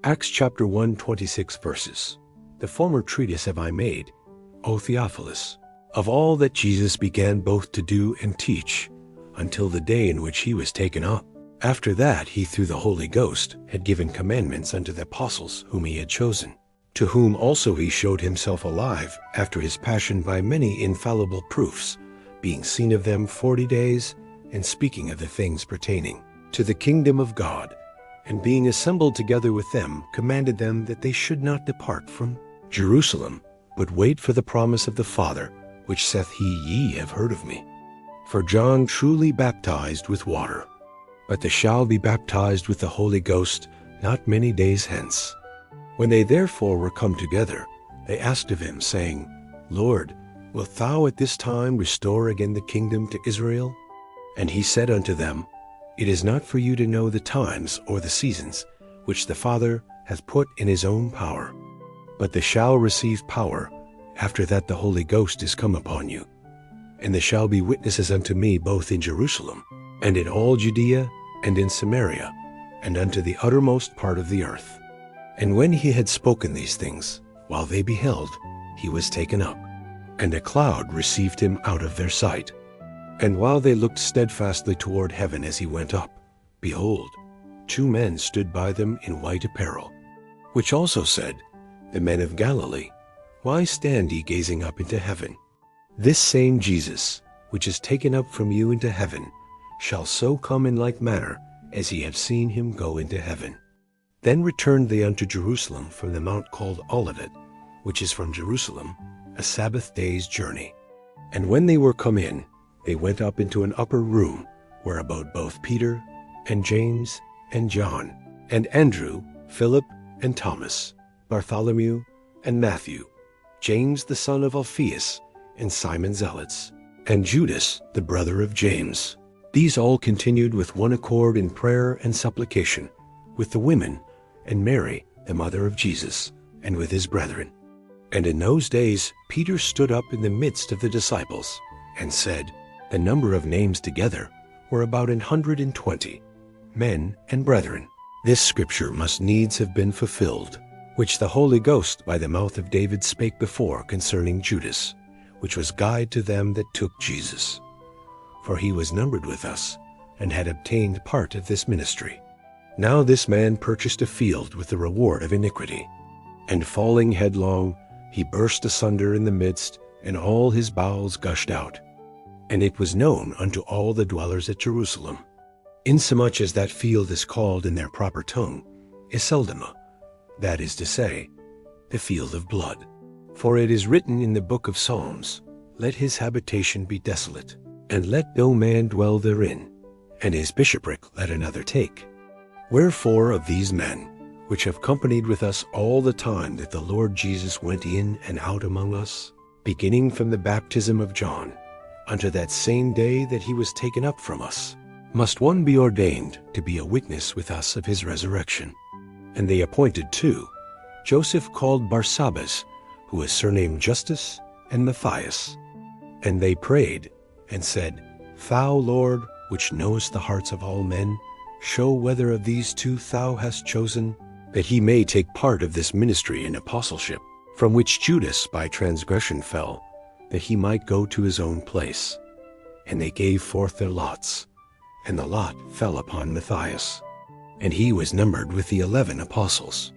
Acts chapter 1, 26 verses. The former treatise have I made, O Theophilus, of all that Jesus began both to do and teach, until the day in which he was taken up. After that he through the Holy Ghost had given commandments unto the apostles whom he had chosen, to whom also he showed himself alive after his passion by many infallible proofs, being seen of them 40 days, and speaking of the things pertaining to the kingdom of God, and being assembled together with them, commanded them that they should not depart from Jerusalem, but wait for the promise of the Father, which saith he, Ye have heard of me. For John truly baptized with water, but they shall be baptized with the Holy Ghost not many days hence. When they therefore were come together, they asked of him, saying, Lord, wilt thou at this time restore again the kingdom to Israel? And he said unto them, It is not for you to know the times or the seasons, which the Father hath put in his own power, but they shall receive power, after that the Holy Ghost is come upon you. And they shall be witnesses unto me both in Jerusalem, and in all Judea, and in Samaria, and unto the uttermost part of the earth. And when he had spoken these things, while they beheld, he was taken up, and a cloud received him out of their sight. And while they looked steadfastly toward heaven as he went up, behold, 2 men stood by them in white apparel, which also said, The men of Galilee, why stand ye gazing up into heaven? This same Jesus, which is taken up from you into heaven, shall so come in like manner as ye have seen him go into heaven. Then returned they unto Jerusalem from the mount called Olivet, which is from Jerusalem, a Sabbath day's journey. And when they were come in, they went up into an upper room, where abode both Peter, and James, and John, and Andrew, Philip, and Thomas, Bartholomew, and Matthew, James the son of Alphaeus, and Simon Zealots, and Judas the brother of James. These all continued with one accord in prayer and supplication, with the women, and Mary, the mother of Jesus, and with his brethren. And in those days Peter stood up in the midst of the disciples, and said, The number of names together were about 120, men and brethren. This scripture must needs have been fulfilled, which the Holy Ghost by the mouth of David spake before concerning Judas, which was guide to them that took Jesus. For he was numbered with us, and had obtained part of this ministry. Now this man purchased a field with the reward of iniquity, and falling headlong, he burst asunder in the midst, and all his bowels gushed out. And it was known unto all the dwellers at Jerusalem, insomuch as that field is called in their proper tongue Aceldama, that is to say, the field of blood. For it is written in the book of Psalms, Let his habitation be desolate, and let no man dwell therein, and his bishopric let another take. Wherefore of these men, which have companied with us all the time that the Lord Jesus went in and out among us, beginning from the baptism of John, unto that same day that he was taken up from us, must one be ordained to be a witness with us of his resurrection. And they appointed 2, Joseph called Barsabbas, who was surnamed Justus, and Matthias. And they prayed, and said, Thou, Lord, which knowest the hearts of all men, show whether of these 2 thou hast chosen, that he may take part of this ministry and apostleship, from which Judas by transgression fell, that he might go to his own place. And they gave forth their lots, and the lot fell upon Matthias. And he was numbered with the 11 apostles.